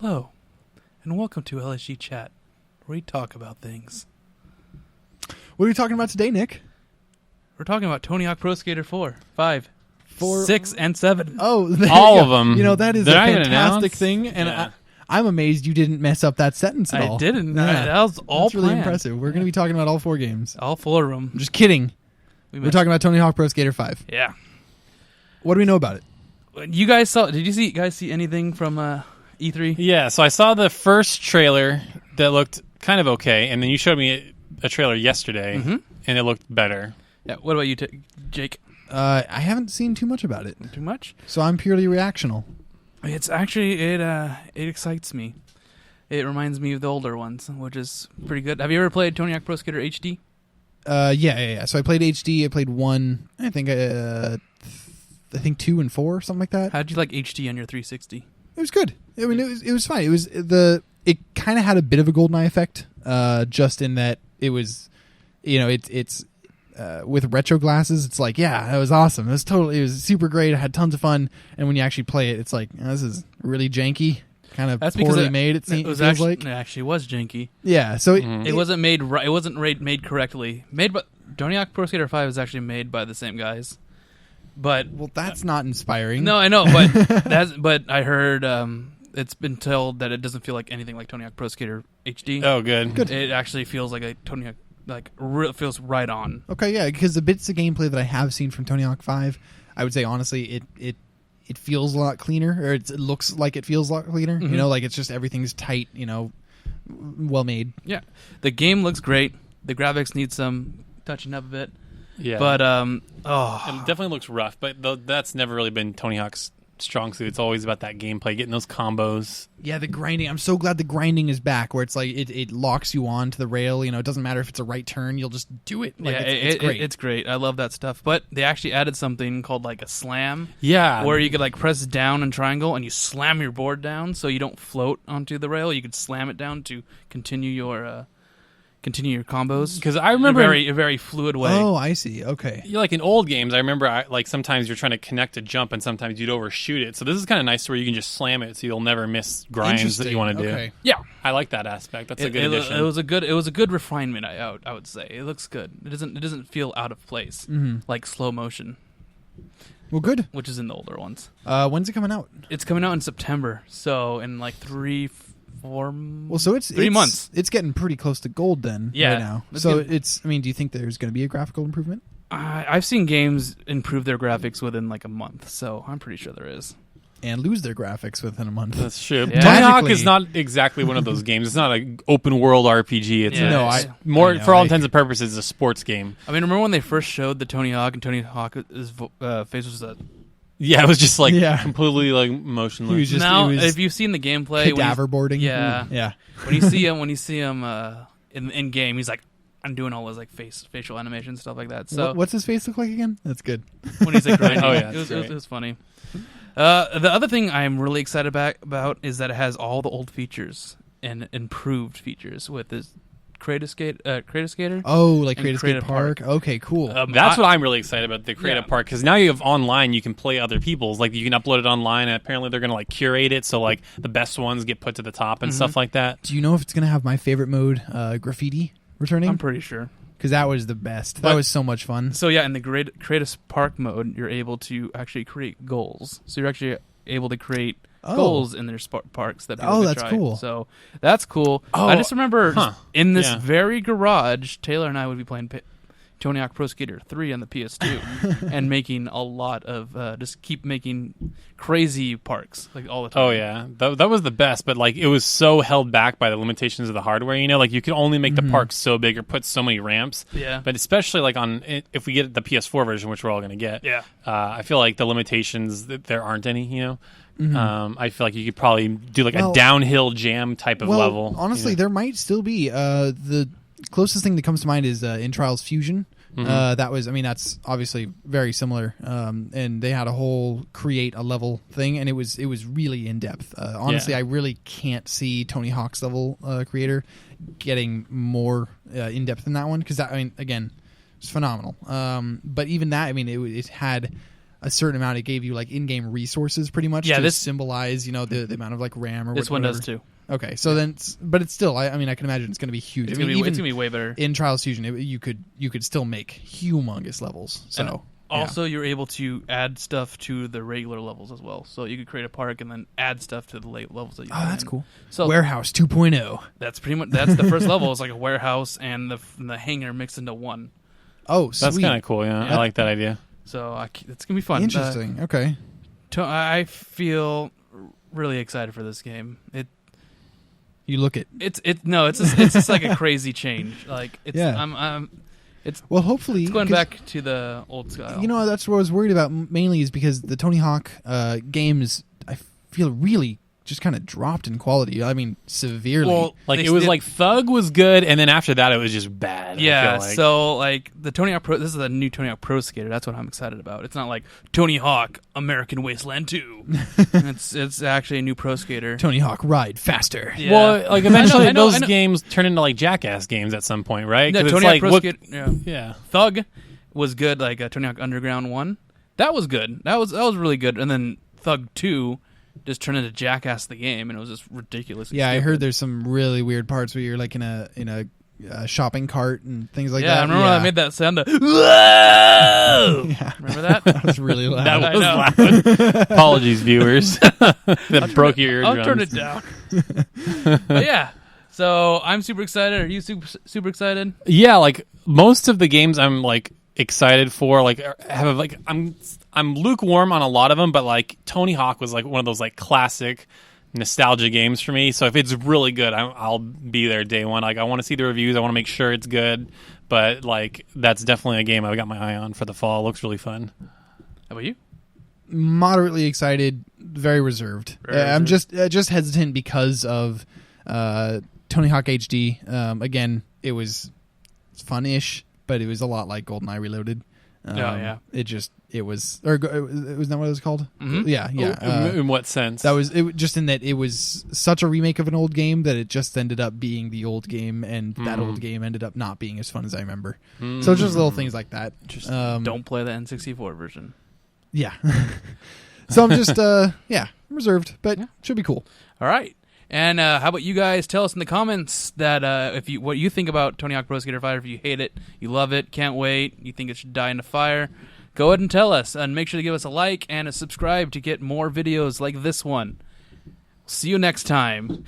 Hello, and welcome to LHG Chat, where we talk about things. What are we talking about today, Nick? We're talking about Tony Hawk Pro Skater 4, 5, 6, and 7. Oh, all of them. You know, that is a They're not fantastic thing, and Yeah. I'm amazed you didn't mess up that sentence at all. I didn't. Yeah. That was all That's really planned. impressive. We're going to be talking about all 4 games. All 4 of them. I'm just kidding. We're talking about Tony Hawk Pro Skater 5. Yeah. What do we know about it? You guys saw? Did you guys see anything from E3? Yeah, so I saw the first trailer that looked kind of okay, and then you showed me a trailer yesterday, and it looked better. Yeah. What about you, Jake? I haven't seen too much about it, Too much? so I'm purely reactional. It's actually it excites me. It reminds me of the older ones, which is pretty good. Have you ever played Tony Hawk Pro Skater HD? Yeah. So I played HD. I played 1. I think 2 and 4, something like that. How'd you like HD on your 360? It was good. I mean, it was fine. It kind of had a bit of a GoldenEye effect, just in that it was, it's with retro glasses. It's like, yeah, that was awesome. It was super great. I had tons of fun. And when you actually play it, it's like, this is really janky, kind of poorly made. It feels like it actually was janky. Yeah. So it wasn't made right. It wasn't made correctly. Tony Hawk Pro Skater 5 was actually made by the same guys. But that's not inspiring. No, I know, but I heard it's been told that it doesn't feel like anything like Tony Hawk Pro Skater HD. Oh, good. It actually feels like a Tony Hawk, feels right on. Okay, yeah, because the bits of gameplay that I have seen from Tony Hawk 5, I would say honestly, it feels a lot cleaner, or it looks like it feels a lot cleaner. Mm-hmm. Like it's just everything's tight, well made. Yeah, the game looks great. The graphics need some touching up a bit. Yeah, but it definitely looks rough. But that's never really been Tony Hawk's strong suit. It's always about that gameplay, getting those combos. Yeah, the grinding. I'm so glad the grinding is back, where it's like it locks you on to the rail. It doesn't matter if it's a right turn, you'll just do it. Like, it's great. It's great. I love that stuff. But they actually added something called like a slam. Yeah, where you could like press down and triangle, and you slam your board down so you don't float onto the rail. You could slam it down to continue your combos, because I remember a very fluid way. Oh, I see. Okay. Like in old games, I remember sometimes you're trying to connect a jump and sometimes you'd overshoot it. So this is kind of nice where you can just slam it so you'll never miss grinds that you want to do. Yeah, I like that aspect. That's a good addition. It was a good refinement. I would say it looks good. It doesn't feel out of place like slow motion. Well, good. Which is in the older ones. When's it coming out? It's coming out in September. So in like 3-4. Well, so it's 3 months. It's getting pretty close to gold then. Yeah, right now. So it's. I mean, do you think there's going to be a graphical improvement? I've seen games improve their graphics within like a month, so I'm pretty sure there is. And lose their graphics within a month. That's true. Yeah. Tony Hawk is not exactly one of those games. It's not an open world RPG. It's more for all intents and purposes, it's a sports game. I mean, remember when they first showed the Tony Hawk, and Tony Hawk's face was a... Yeah, it was just completely like motionless. If you've seen the gameplay, cadaver boarding. Yeah. When you see him in game, he's like, I'm doing all his like facial animation stuff like that. So what's his face look like again? That's good. When he's like grinding, oh yeah, it was funny. The other thing I'm really excited about is that it has all the old features and improved features with this Creative Skater. Oh, like Creative Skate Park. Okay, cool. That's what I'm really excited about, the Creative Park, because now you have online, you can play other people's. Like, you can upload it online, and apparently they're going to like curate it, so like the best ones get put to the top and stuff like that. Do you know if it's going to have my favorite mode, graffiti, returning? I'm pretty sure. Because that was the best. That was so much fun. So yeah, in the Creative Park mode, you're able to actually create goals. So you're actually able to create goals in their parks that people can try. Cool. So that's cool. I just remember in this very garage, Taylor and I would be playing Tony Hawk Pro Skater 3 on the PS2 and making a lot of just keep making crazy parks like all the time. Oh yeah, that was the best, but like it was so held back by the limitations of the hardware. Like you could only make the park so big or put so many ramps. Yeah. But especially like if we get the PS4 version, which we're all going to get. Yeah. I feel like the limitations there aren't any. I feel like you could probably do like a downhill jam type of level. Honestly, there might still be. The closest thing that comes to mind is In Trials Fusion. That's obviously very similar. And they had a whole create a level thing, and it was really in depth. Honestly, I really can't see Tony Hawk's level creator getting more in depth than that one, because again, it's phenomenal. But even that, it had a certain amount. It gave you like in-game resources, pretty much, to symbolize, the amount of like RAM or this whatever. one does too. Okay, so then, but it's still. I can imagine it's going to be huge. It's going to be way better. In Trials Fusion, you could still make humongous levels. So and also, you're able to add stuff to the regular levels as well. So you could create a park and then add stuff to the late levels that you. Oh, that's cool. So Warehouse 2.0. That's pretty much the first level. It's like a warehouse and the hangar mixed into one. Oh, sweet. That's kind of cool. Yeah, I like that idea. So it's gonna be fun. Interesting. Okay. I feel really excited for this game. You look at it's just like a crazy change. Like well, hopefully it's going back to the old style. That's what I was worried about mainly, is because the Tony Hawk games, I feel, really just kind of dropped in quality. I mean, severely. Well, like Thug was good, and then after that it was just bad. Yeah, I feel like. so like the Tony Hawk Pro, this is a new Tony Hawk Pro Skater. That's what I'm excited about. It's not like Tony Hawk American Wasteland 2. It's actually a new Pro Skater. Tony Hawk Ride Faster. Yeah. Well, like eventually those games turn into like Jackass games at some point, right? No, Tony Hawk Pro Skater. Yeah. Thug was good. Like Tony Hawk Underground 1, that was good. That was really good. And then Thug 2 just turned into Jackass the game, and it was just ridiculous. Yeah, I heard there's some really weird parts where you're like in a shopping cart and things like that. Yeah, I remember when I made that sound of, whoa! Yeah. Remember that? That was really loud. That was loud. Apologies, viewers. That broke your eardrums. I'll turn it down. But yeah, so I'm super excited. Are you super excited? Yeah, like most of the games I'm like excited for, like have like I'm lukewarm on a lot of them, but like Tony Hawk was like one of those like classic nostalgia games for me. So if it's really good, I'll be there day one. Like I want to see the reviews. I want to make sure it's good. But like that's definitely a game I got my eye on for the fall. It looks really fun. How about you? Moderately excited, very reserved. I'm just hesitant because of Tony Hawk HD. Again, it was fun-ish, but it was a lot like GoldenEye Reloaded. It was that what it was called? Mm-hmm. Yeah. In what sense? That was it. Just in that it was such a remake of an old game that it just ended up being the old game, and that old game ended up not being as fun as I remember. So just little things like that. Just don't play the N64 version. Yeah. So I'm just reserved, but should be cool. All right. And how about you guys tell us in the comments that what you think about Tony Hawk Pro Skater 5, if you hate it, you love it, can't wait, you think it should die in the fire. Go ahead and tell us, and make sure to give us a like and a subscribe to get more videos like this one. See you next time.